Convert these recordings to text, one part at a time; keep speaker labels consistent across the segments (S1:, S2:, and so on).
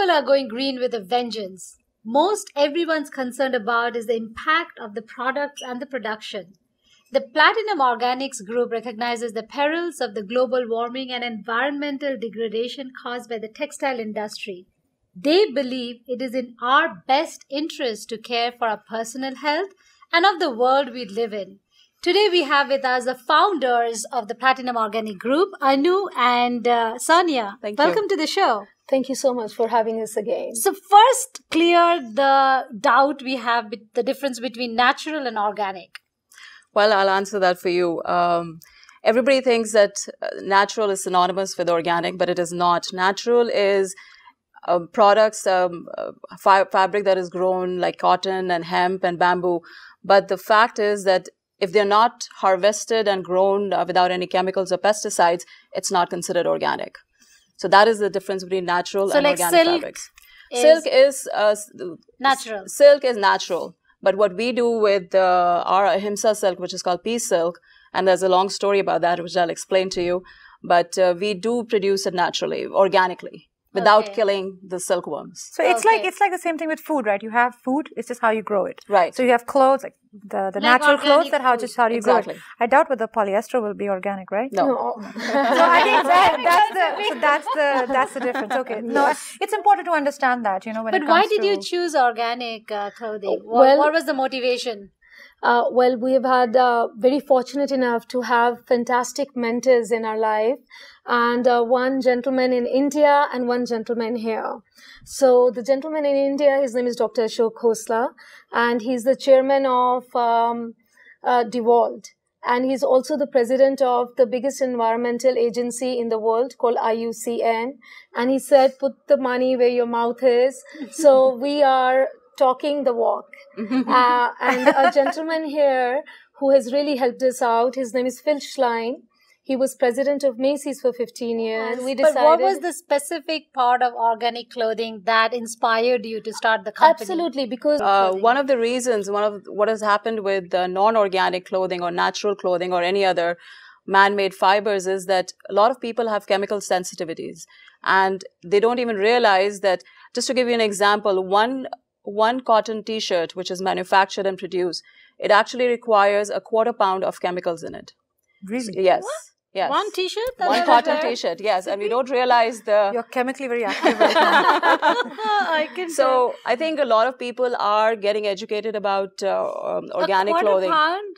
S1: people are going green with a vengeance. Most everyone's concerned about is the impact of the products and the production. The Platinum Organics Group recognizes the perils of the global warming and environmental degradation caused by the textile industry. They believe it is in our best interest to care for our personal health and of the world we live in. Today we have with us the founders of the Platinum Organic Group, Anu and Sonya.
S2: Thank you.
S1: Welcome to the show.
S3: Thank you so much for having us again.
S1: So first, clear the doubt we have, the difference between natural and organic.
S2: Well, I'll answer that for you. Everybody thinks that natural is synonymous with organic, but it is not. Natural is products, fabric that is grown like cotton and hemp and bamboo. But the fact is that if they're not harvested and grown without any chemicals or pesticides, it's not considered organic. So that is the difference between natural and organic fabrics. Silk is
S1: natural.
S2: Silk is natural. But what we do with our Ahimsa silk, which is called peace silk, and there's a long story about that, which I'll explain to you, but we do produce it naturally, organically, without killing the silkworms.
S4: So it's like the same thing with food, right? You have food, it's just how you grow it.
S2: Right.
S4: So you have clothes, like the natural clothes, that how do you grow it. I doubt whether polyester will be organic, right?
S2: No.
S4: So I think that's the difference. Okay. No, it's important to understand that, when it comes to...
S1: But why did you choose organic clothing? What was the motivation?
S3: Well, we have had very fortunate enough to have fantastic mentors in our life, and one gentleman in India and one gentleman here. So the gentleman in India, his name is Dr. Ashok Khosla, and he's the chairman of DeWalt. And he's also the president of the biggest environmental agency in the world called IUCN. And he said, put the money where your mouth is. So we are talking the walk. And a gentleman here who has really helped us out, his name is Phil Schlein. He was president of Macy's for 15 years.
S1: We decided, but what was the specific part of organic clothing that inspired you to start the company?
S3: Absolutely, because
S2: one of the reasons, what has happened with non-organic clothing or natural clothing or any other man-made fibers is that a lot of people have chemical sensitivities, and they don't even realize that. Just to give you an example, one cotton t-shirt which is manufactured and produced, it actually requires a 1/4 pound of chemicals in it.
S4: Really?
S2: Yes.
S1: What?
S2: Yes.
S1: One t-shirt?
S2: One cotton t-shirt, yes. And we don't realize
S4: You're chemically very active right now.
S2: So I think a lot of people are getting educated about organic clothing.
S1: A 1/4 pound?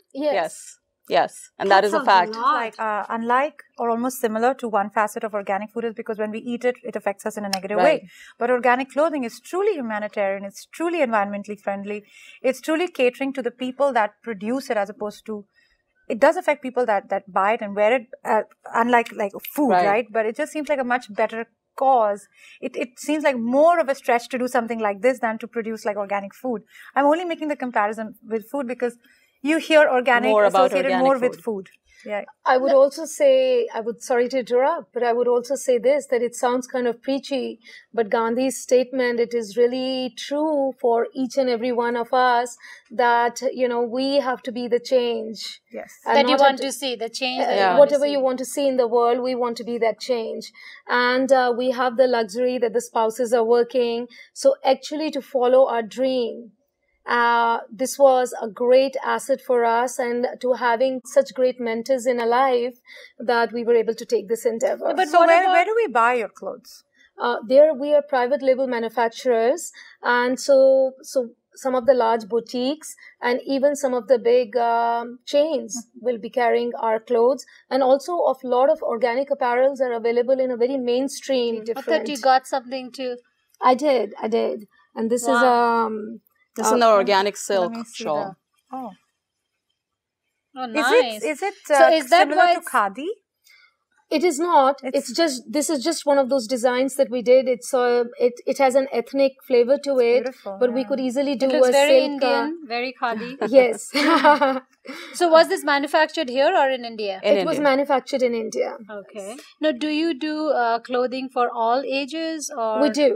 S2: Yes. And that is a fact.
S4: Like, unlike or almost similar to one facet of organic food is because when we eat it, it affects us in a negative way. But organic clothing is truly humanitarian. It's truly environmentally friendly. It's truly catering to the people that produce it as opposed to... It does affect people that buy it and wear it, unlike like food, right? But it just seems like a much better cause. It seems like more of a stretch to do something like this than to produce like organic food. I'm only making the comparison with food because you hear organic associated more with food. Yeah.
S3: I would also say, sorry to interrupt, but I would also say this, that it sounds kind of preachy, but Gandhi's statement, it is really true for each and every one of us that, we have to be the change.
S4: Yes.
S1: That you want to see, the change.
S3: Whatever you want to see in the world, we want to be that change. And we have the luxury that the spouses are working. So actually to follow our dream, this was a great asset for us, and to having such great mentors in our life that we were able to take this endeavor.
S4: But so where do we buy your clothes?
S3: There we are private label manufacturers, and so some of the large boutiques and even some of the big chains will be carrying our clothes, and also a lot of organic apparels are available in a very mainstream.
S1: I thought you got something too.
S3: I did, and this is
S2: This is an organic silk shawl.
S1: Oh, nice.
S4: Is it similar to khadi?
S3: It is not. This is just one of those designs that we did. It has an ethnic flavor to it, but we could easily do
S1: it looks
S3: a
S1: very
S3: silk,
S1: Indian, very khadi.
S3: Yes.
S1: So was this manufactured here or in India?
S3: It was manufactured in India.
S1: Okay. Now, do you do clothing for all ages? Or?
S3: We do.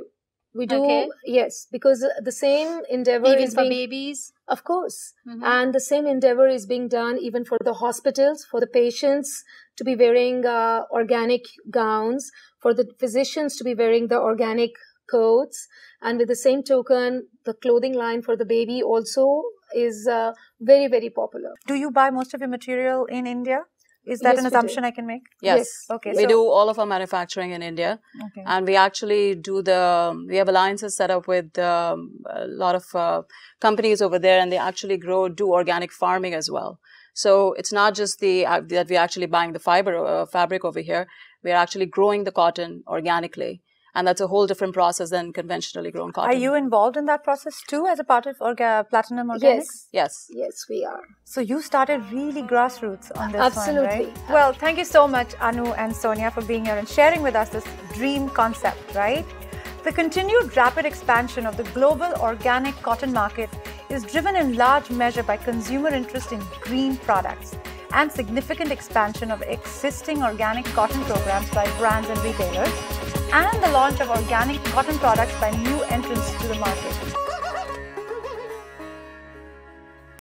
S3: We do, yes, because the same endeavor
S1: is for babies?
S3: Of course. And the same endeavor is being done even for the hospitals, for the patients to be wearing organic gowns, for the physicians to be wearing the organic coats. And with the same token, the clothing line for the baby also is very, very popular.
S4: Do you buy most of your material in India? Is that an assumption I can make?
S2: Yes.
S4: Okay.
S2: We do all of our manufacturing in India.
S4: Okay.
S2: And we actually we have alliances set up with a lot of companies over there, and they actually do organic farming as well. So it's not just that we're actually buying the fabric over here. We're actually growing the cotton organically. And that's a whole different process than conventionally grown cotton.
S4: Are you involved in that process too as a part of Platinum Organics?
S2: Yes.
S3: Yes, we are.
S4: So you started really grassroots on this
S3: Absolutely.
S4: one, right? Well, thank you so much, Anu and Sonia, for being here and sharing with us this dream concept, right? The continued rapid expansion of the global organic cotton market is driven in large measure by consumer interest in green products and significant expansion of existing organic cotton programs by brands and retailers, and the launch of organic cotton products by new entrants to the market.